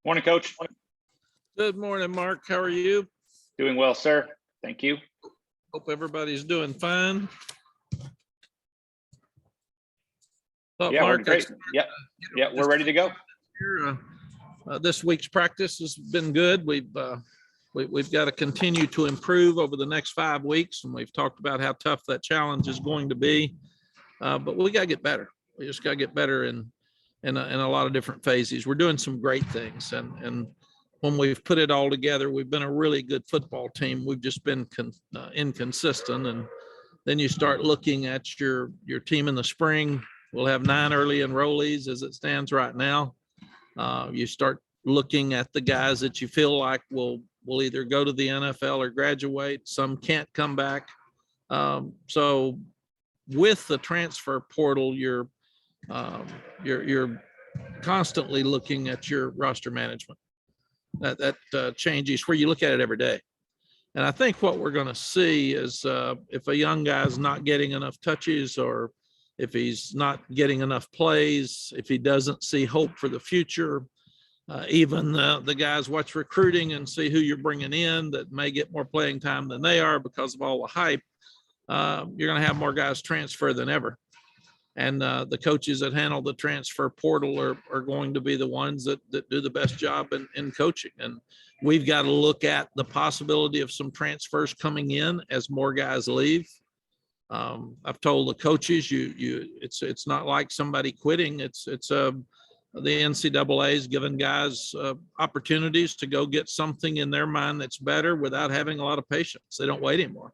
Morning, Coach. Good morning, Mark. How are you? Doing well, sir. Thank you. Hope everybody's doing fine. But Yeah, Mark, we're great. Yeah, we're ready to go. This week's practice has been good. We've got to continue to improve over the next 5 weeks, and we've talked about how tough that challenge is going to be. But we got to get better. We just got to get better in a lot of different phases. We're doing some great things, and when we've put it all together, we've been a really good football team. We've just been inconsistent, and then you start looking at your team in the spring. We'll have 9 early enrollees as it stands right now. You start looking at the guys that you feel like will either go to the NFL or graduate. Some can't come back. So with the transfer portal, you're constantly looking at your roster management. That changes where you look at it every day. And I think what we're going to see is if a young guy's not getting enough touches, or if he's not getting enough plays, if he doesn't see hope for the future, even the guys watch recruiting and see who you're bringing in that may get more playing time than they are because of all the hype. You're going to have more guys transfer than ever. And the coaches that handle the transfer portal are going to be the ones that do the best job in coaching. And we've got to look at the possibility of some transfers coming in as more guys leave. I've told the coaches, it's not like somebody quitting. It's the NCAA is giving guys opportunities to go get something in their mind that's better without having a lot of patience. They don't wait anymore.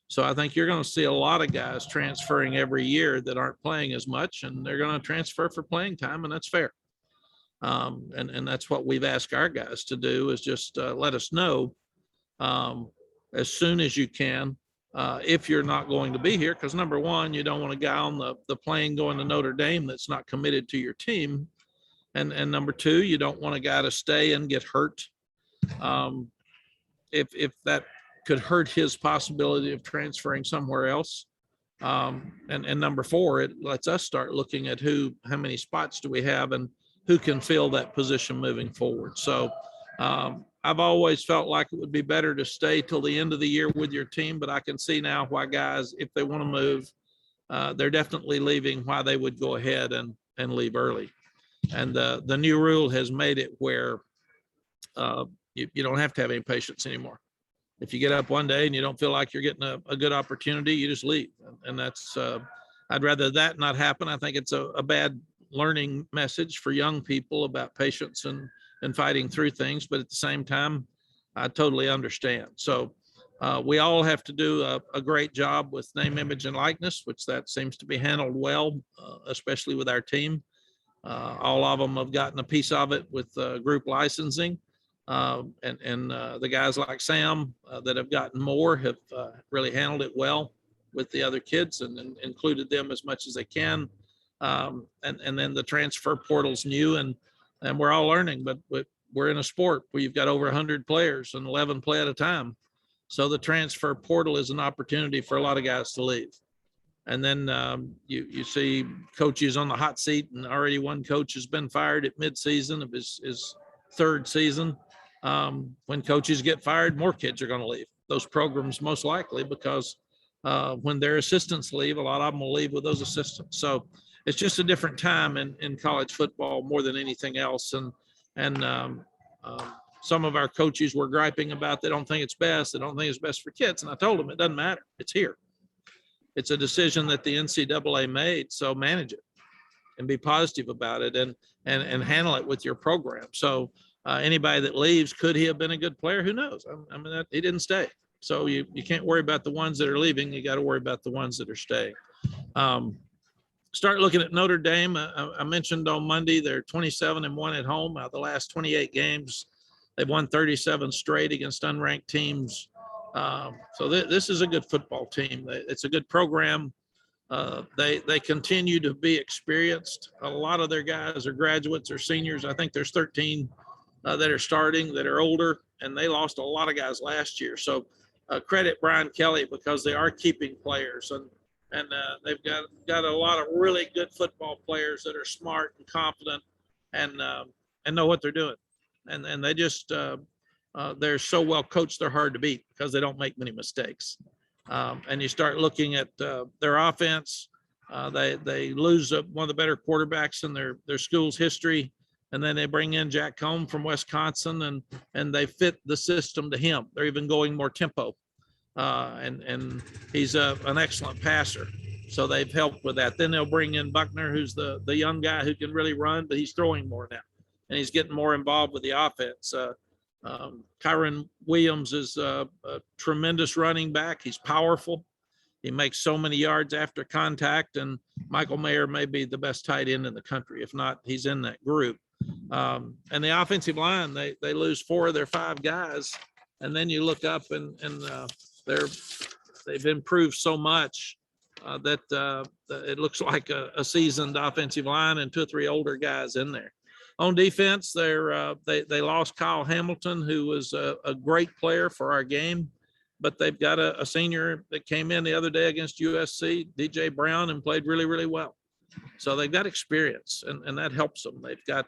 So I think you're going to see a lot of guys transferring every year that aren't playing as much, and they're going to transfer for playing time, and that's fair. And that's what we've asked our guys to do, is just let us know as soon as you can if you're not going to be here. Because number one, you don't want a guy on the plane going to Notre Dame that's not committed to your team. And number two, you don't want a guy to stay and get hurt. If that could hurt his possibility of transferring somewhere else. And number four, it lets us start looking at how many spots do we have and who can fill that position moving forward. So I've always felt like it would be better to stay till the end of the year with your team, but I can see now why guys, if they want to move, they're definitely leaving, why they would go ahead and leave early. And the new rule has made it where you don't have to have any patience anymore. If you get up one day and you don't feel like you're getting a good opportunity, you just leave. And that's, I'd rather that not happen. I think it's a bad learning message for young people about patience and fighting through things. But at the same time, I totally understand. So we all have to do a great job with name, image, and likeness, which that seems to be handled well, especially with our team. All of them have gotten a piece of it with group licensing. And the guys like Sam that have gotten more have really handled it well with the other kids and included them as much as they can. And then the transfer portal's new, and we're all learning, but we're in a sport where you've got over 100 players and 11 play at a time. So the transfer portal is an opportunity for a lot of guys to leave. And then you see coaches on the hot seat, and already one coach has been fired at midseason of his third season. When coaches get fired, more kids are going to leave those programs, most likely, because when their assistants leave, a lot of them will leave with those assistants. So it's just a different time in college football more than anything else. And some of our coaches were griping about they don't think it's best. They don't think it's best for kids. And I told them it doesn't matter. It's here. It's a decision that the NCAA made. So manage it and be positive about it and handle it with your program. So anybody that leaves, could he have been a good player? Who knows? I mean, he didn't stay. So you can't worry about the ones that are leaving. You got to worry about the ones that are staying. Start looking at Notre Dame. I mentioned on Monday, they're 27-1 at home. Out of the last 28 games, they've won 37 straight against unranked teams. So this is a good football team. It's a good program. They continue to be experienced. A lot of their guys are graduates or seniors. I think there's 13 that are starting that are older, and they lost a lot of guys last year. So credit Brian Kelly, because they are keeping players, and they've got a lot of really good football players that are smart and confident and know what they're doing. and they just they're so well coached, they're hard to beat because they don't make many mistakes. And you start looking at their offense. They lose one of the better quarterbacks in their school's history, and then they bring in Jack Cohn from Wisconsin, and they fit the system to him. They're even going more tempo, and he's an excellent passer. So they've helped with that. Then they'll bring in Buckner, who's the young guy who can really run, but he's throwing more now, and he's getting more involved with the offense. Kyron Williams is a tremendous running back. He's powerful. He makes so many yards after contact, and Michael Mayer may be the best tight end in the country. If not, he's in that group. And the offensive line, they lose 4 of their 5 guys, and then you look up and they've improved so much that it looks like a seasoned offensive line and 2 or 3 older guys in there. On defense, they lost Kyle Hamilton, who was a great player for our game, but they've got a senior that came in the other day against USC, DJ Brown, and played really, really well. So they've got experience, and that helps them. They've got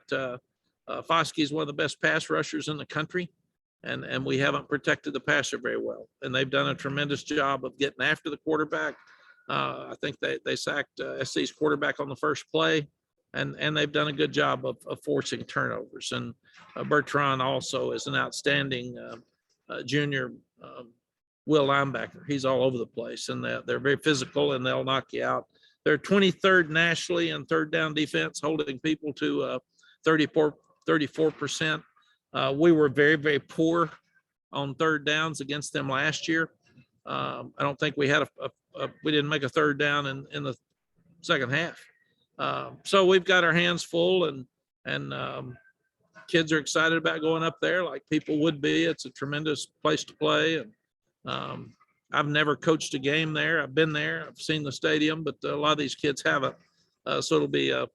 Foskey is one of the best pass rushers in the country, and we haven't protected the passer very well. And they've done a tremendous job of getting after the quarterback. I think they sacked SC's quarterback on the first play, and they've done a good job of forcing turnovers. And Bertrand also is an outstanding junior will linebacker. He's all over the place, and they're very physical, and they'll knock you out. They're 23rd nationally in third down defense, holding people to 34%. We were very, very poor on third downs against them last year. I don't think we had we didn't make a third down in the second half. So we've got our hands full, and kids are excited about going up there like people would be. It's a tremendous place to play. And I've never coached a game there. I've been there. I've seen the stadium, but a lot of these kids haven't. So it'll be a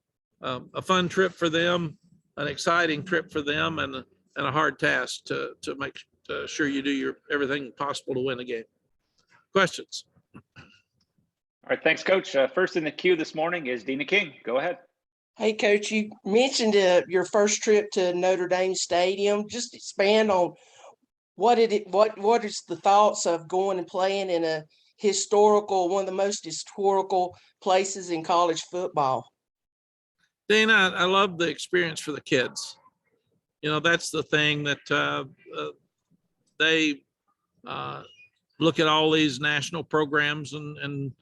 fun trip for them, an exciting trip for them, and a hard task to make sure you do everything possible to win a game. Questions? All right, thanks, Coach. First in the queue this morning is Dina King. Go ahead. Hey, Coach, you mentioned your first trip to Notre Dame Stadium. Just expand on what is the thoughts of going and playing in one of the most historical places in college football? Dana, I love the experience for the kids. That's the thing that they look at all these national programs, and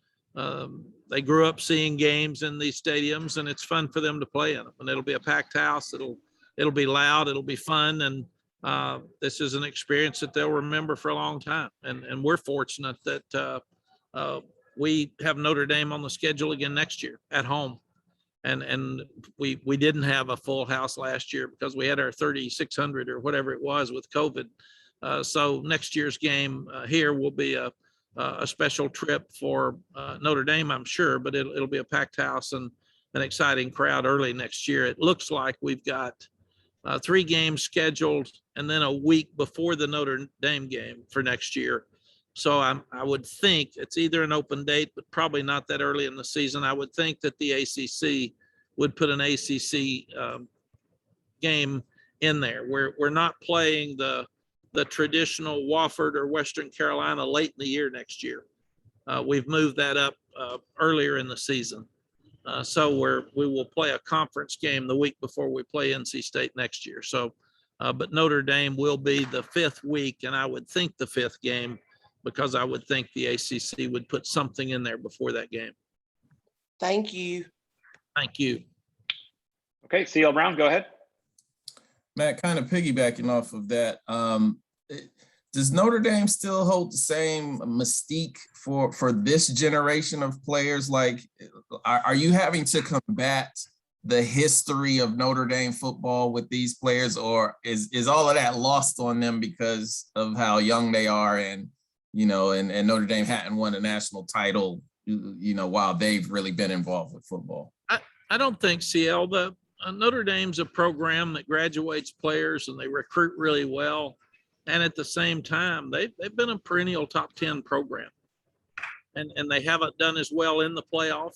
they grew up seeing games in these stadiums, and it's fun for them to play in them. And it'll be a packed house. It'll be loud. It'll be fun. And this is an experience that they'll remember for a long time. And we're fortunate that we have Notre Dame on the schedule again next year at home. And we didn't have a full house last year because we had our 3,600 or whatever it was with COVID. So next year's game here will be a special trip for Notre Dame, I'm sure, but it'll be a packed house and an exciting crowd early next year. It looks like we've got 3 games scheduled, and then a week before the Notre Dame game for next year. So I would think it's either an open date, but probably not that early in the season. I would think that the ACC would put an ACC game in there. We're not playing the traditional Wofford or Western Carolina late in the year next year. We've moved that up earlier in the season. So we will play a conference game the week before we play NC State next year. So, but Notre Dame will be the 5th week, and I would think the 5th game, because I would think the ACC would put something in there before that game. Thank you. Thank you. Okay, CL Brown, go ahead. Matt, kind of piggybacking off of that, does Notre Dame still hold the same mystique for this generation of players? Like, are you having to combat the history of Notre Dame football with these players, or is all of that lost on them because of how young they are, and Notre Dame hadn't won a national title, while they've really been involved with football? I don't think, CL, Notre Dame's a program that graduates players and they recruit really well. And at the same time, they've been a perennial top 10 program. And they haven't done as well in the playoff,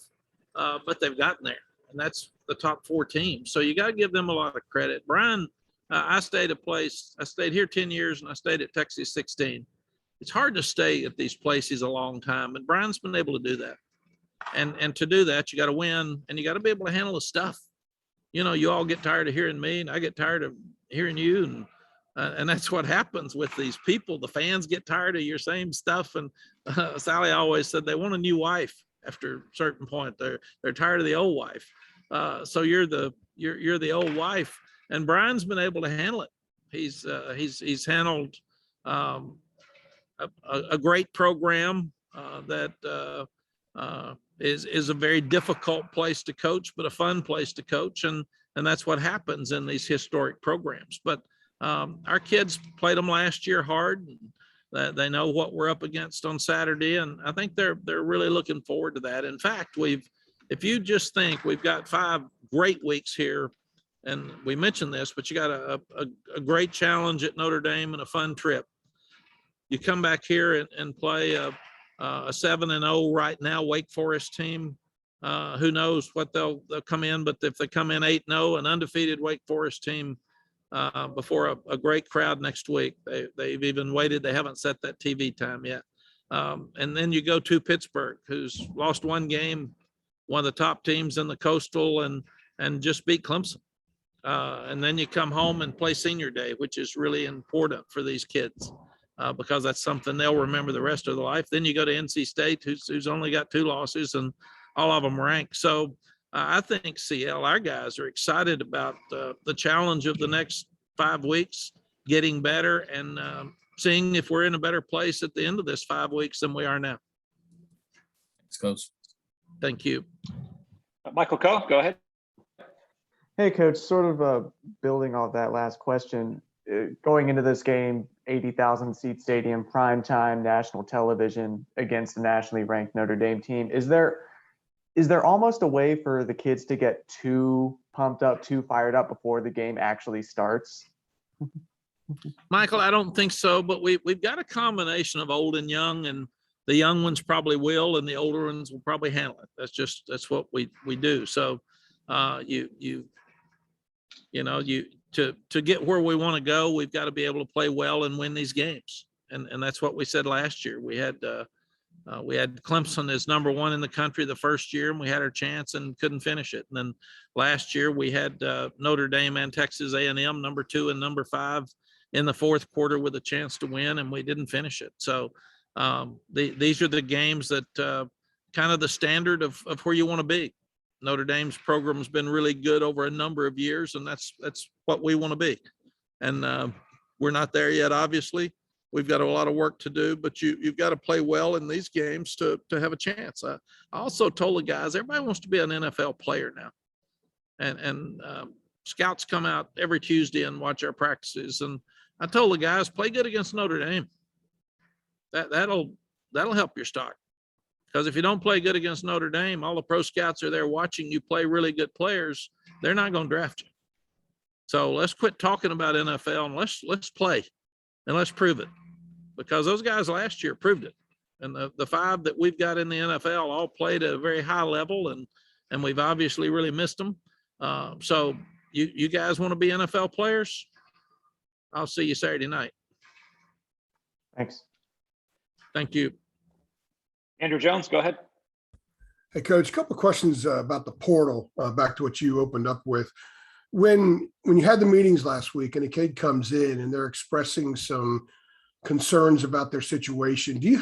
but they've gotten there. And that's the top 4 teams. So you got to give them a lot of credit. Brian, I stayed here 10 years and I stayed at Texas 16. It's hard to stay at these places a long time. And Brian's been able to do that. And to do that, you got to win and you got to be able to handle the stuff. You know, you all get tired of hearing me and I get tired of hearing you. And that's what happens with these people. The fans get tired of your same stuff. And Sally always said they want a new wife after a certain point. They're tired of the old wife. So you're the old wife. And Brian's been able to handle it. He's handled a great program that is a very difficult place to coach, but a fun place to coach. And that's what happens in these historic programs. But our kids played them last year hard. They know what we're up against on Saturday. And I think they're really looking forward to that. In fact, if you just think we've got 5 great weeks here, and we mentioned this, but you got a great challenge at Notre Dame and a fun trip. You come back here and play a 7-0 right now Wake Forest team. Who knows what they'll come in, but if they come in 8-0, an undefeated Wake Forest team before a great crowd next week, they've even waited. They haven't set that TV time yet. And then you go to Pittsburgh, who's lost 1 game, one of the top teams in the Coastal, and just beat Clemson. And then you come home and play Senior Day, which is really important for these kids because that's something they'll remember the rest of their life. Then you go to NC State, who's only got 2 losses and all of them ranked. So I think CL, our guys are excited about the challenge of the next 5 weeks, getting better and seeing if we're in a better place at the end of this 5 weeks than we are now. Thanks, Coach. Thank you. Michael Coe, go ahead. Hey, Coach, sort of building off that last question, going into this game, 80,000 seat stadium, prime time, national television against a nationally ranked Notre Dame team. Is there almost a way for the kids to get too pumped up, too fired up before the game actually starts? Michael, I don't think so, but we've got a combination of old and young, and the young ones probably will, and the older ones will probably handle it. That's what we do. So to get where we want to go, we've got to be able to play well and win these games. And that's what we said last year. We had Clemson as number 1 in the country the first year, and we had our chance and couldn't finish it. And then last year we had Notre Dame and Texas A&M number 2 and number 5 in the fourth quarter with a chance to win, and we didn't finish it. So these are the games that kind of the standard of where you want to be. Notre Dame's program has been really good over a number of years, and that's what we want to be. And we're not there yet, obviously. We've got a lot of work to do, but you've got to play well in these games to have a chance. I also told the guys, everybody wants to be an NFL player now. And scouts come out every Tuesday and watch our practices. And I told the guys, play good against Notre Dame. That'll help your stock. Because if you don't play good against Notre Dame, all the pro scouts are there watching you play really good players. They're not going to draft you. So let's quit talking about NFL and let's play and let's prove it. Because those guys last year proved it. And the 5 that we've got in the NFL all played at a very high level, and we've obviously really missed them. So you guys want to be NFL players? I'll see you Saturday night. Thanks. Thank you. Andrew Jones, go ahead. Hey, Coach, a couple of questions about the portal, back to what you opened up with. When you had the meetings last week and a kid comes in and they're expressing some concerns about their situation, do you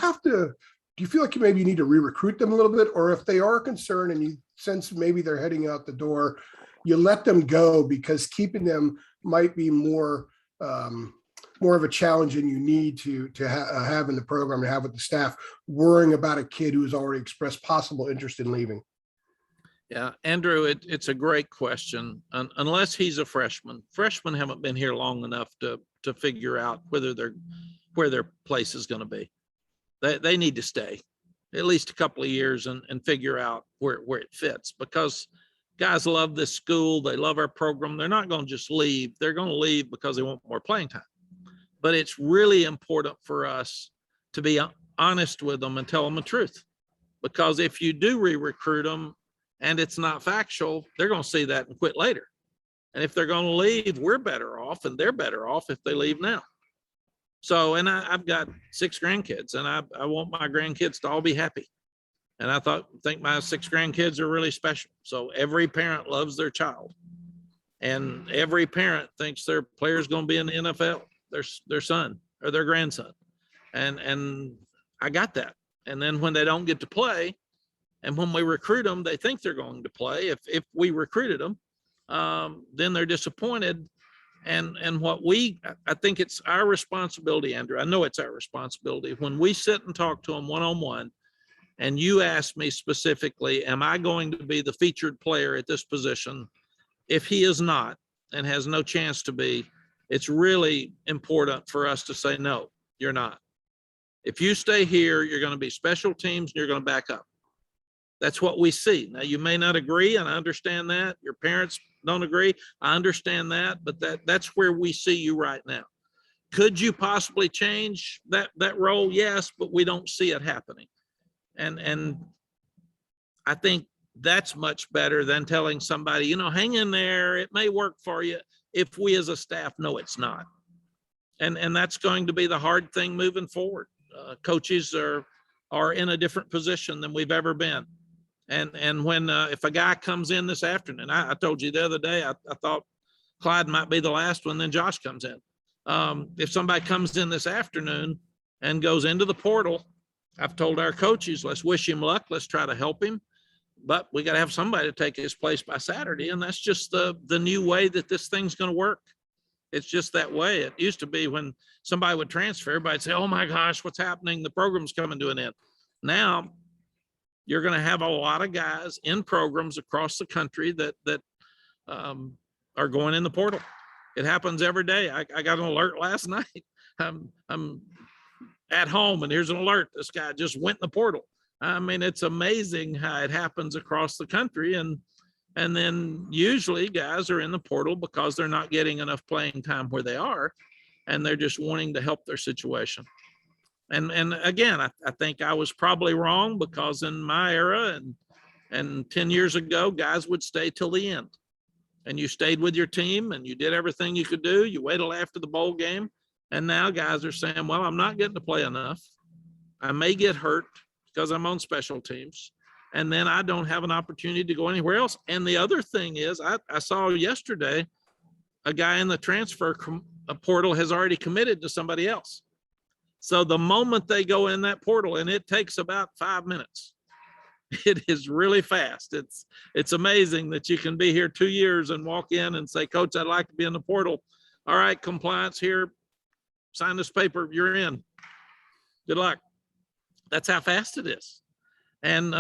feel like maybe you need to re-recruit them a little bit? Or if they are concerned and you sense maybe they're heading out the door, you let them go because keeping them might be more of a challenge than you need to have in the program, to have with the staff, worrying about a kid who's already expressed possible interest in leaving? Yeah, Andrew, it's a great question. Unless he's a freshman, freshmen haven't been here long enough to figure out where their place is going to be. They need to stay at least a couple of years and figure out where it fits, because guys love this school. They love our program. They're not going to just leave. They're going to leave because they want more playing time. But it's really important for us to be honest with them and tell them the truth. Because if you do re-recruit them and it's not factual, they're going to see that and quit later. And if they're going to leave, we're better off, and they're better off if they leave now. So, and I've got 6 grandkids, and I want my grandkids to all be happy. And I think my 6 grandkids are really special. So every parent loves their child, and every parent thinks their player is going to be in the NFL, their son or their grandson. And I got that. And then when they don't get to play, and when we recruit them, they think they're going to play. If we recruited them, then they're disappointed. And I think it's our responsibility, Andrew. I know it's our responsibility when we sit and talk to them one-on-one. And you ask me specifically, am I going to be the featured player at this position? If he is not and has no chance to be, it's really important for us to say, no, you're not. If you stay here, you're going to be special teams and you're going to back up. That's what we see. Now, you may not agree, and I understand that. Your parents don't agree. I understand that, but that's where we see you right now. Could you possibly change that role? Yes, but we don't see it happening. And I think that's much better than telling somebody, hang in there, it may work for you, if we as a staff know it's not. And that's going to be the hard thing moving forward. Coaches are in a different position than we've ever been. And when if a guy comes in this afternoon, I told you the other day, I thought Clyde might be the last one, then Josh comes in. If somebody comes in this afternoon and goes into the portal, I've told our coaches, let's wish him luck. Let's try to help him. But we got to have somebody to take his place by Saturday. And that's just the new way that this thing's going to work. It's just that way. It used to be when somebody would transfer, everybody'd say, oh my gosh, what's happening? The program's coming to an end. Now you're going to have a lot of guys in programs across the country that are going in the portal. It happens every day. I got an alert last night. I'm at home and here's an alert. This guy just went in the portal. I mean, it's amazing how it happens across the country. And then usually guys are in the portal because they're not getting enough playing time where they are, and they're just wanting to help their situation. And again, I think I was probably wrong, because in my era and 10 years ago, guys would stay till the end, and you stayed with your team and you did everything you could do. You waited after the bowl game. And now guys are saying, well, I'm not getting to play enough. I may get hurt because I'm on special teams, and then I don't have an opportunity to go anywhere else. And the other thing is, I saw yesterday a guy in the transfer portal has already committed to somebody else. So the moment they go in that portal, and it takes about 5 minutes, it is really fast. It's amazing that you can be here 2 years and walk in and say, Coach, I'd like to be in the portal. All right, compliance here. Sign this paper, you're in. Good luck. That's how fast it is. And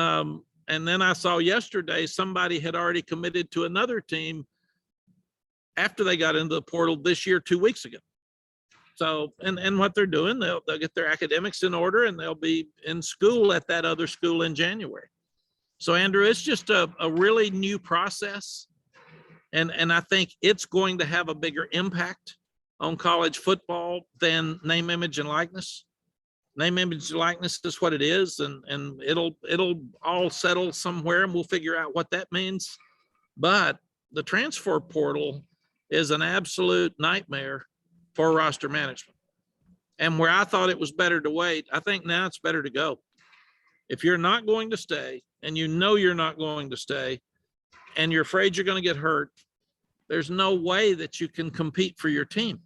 then I saw yesterday somebody had already committed to another team after they got into the portal this year, 2 weeks ago. So, and what they're doing, they'll get their academics in order, and they'll be in school at that other school in January. So, Andrew, it's just a really new process. And I think it's going to have a bigger impact on college football than name, image, and likeness. Name, image, and likeness is what it is, and it'll all settle somewhere, and we'll figure out what that means. But the transfer portal is an absolute nightmare for roster management. And where I thought it was better to wait, I think now it's better to go. If you're not going to stay, and you know you're not going to stay, and you're afraid you're going to get hurt, there's no way that you can compete for your team.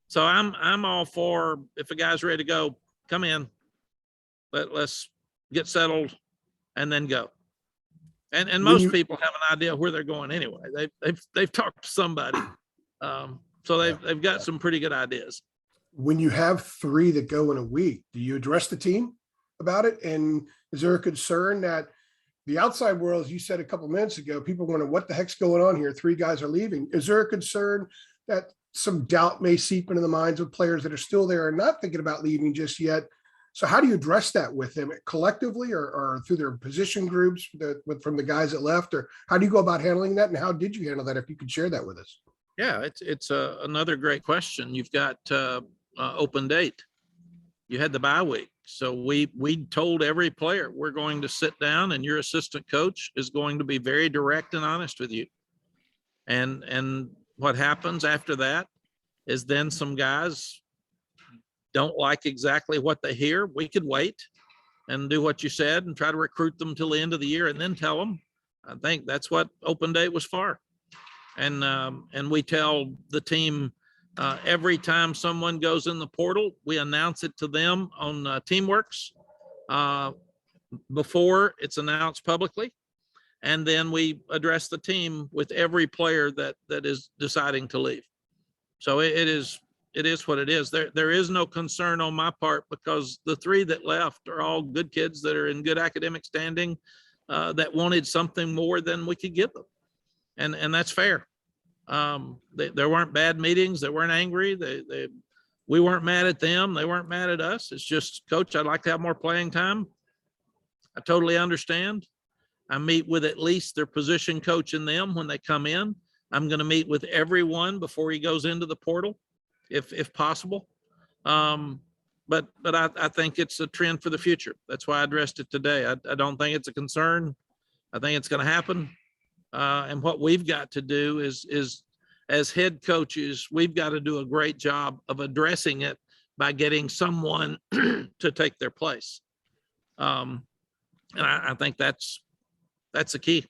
So I'm all for, if a guy's ready to go, come in, let's get settled and then go. And most people have an idea where they're going anyway. They've talked to somebody. So they've got some pretty good ideas. When you have 3 that go in a week, do you address the team about it? And is there a concern that the outside world, as you said a couple minutes ago, people wonder what the heck's going on here? 3 guys are leaving. Is there a concern that some doubt may seep into the minds of players that are still there and not thinking about leaving just yet? So how do you address that with them collectively or through their position groups from the guys that left? Or how do you go about handling that? And how did you handle that, if you could share that with us? Yeah, it's another great question. You've got open date. You had the bye week. So we told every player, we're going to sit down and your assistant coach is going to be very direct and honest with you. And what happens after that is then some guys don't like exactly what they hear. We could wait and do what you said and try to recruit them till the end of the year and then tell them. I think that's what open day was for. And we tell the team every time someone goes in the portal, we announce it to them on Teamworks before it's announced publicly. And then we address the team with every player that is deciding to leave. So it is what it is. There is no concern on my part because the 3 that left are all good kids that are in good academic standing that wanted something more than we could give them. And that's fair. There weren't bad meetings. They weren't angry. We weren't mad at them. They weren't mad at us. It's just, Coach, I'd like to have more playing time. I totally understand. I meet with at least their position coach and them when they come in. I'm going to meet with everyone before he goes into the portal, if possible. But I think it's a trend for the future. That's why I addressed it today. I don't think it's a concern. I think it's going to happen. And what we've got to do is as head coaches, we've got to do a great job of addressing it by getting someone to take their place. And I think that's the key.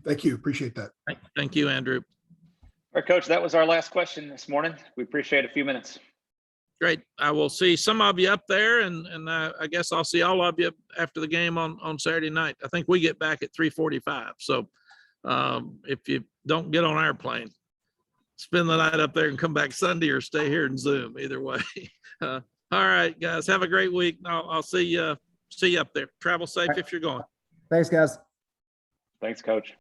Thank you. Appreciate that. Thank you, Andrew. All right, Coach, that was our last question this morning. We appreciate a few minutes. Great. I will see some of you up there, and I guess I'll see all of you after the game on Saturday night. I think we get back at 3:45. So if you don't get on our plane, spend the night up there and come back Sunday or stay here and Zoom. Either way. All right, guys, have a great week. I'll see you up there. Travel safe if you're going. Thanks, guys. Thanks, Coach.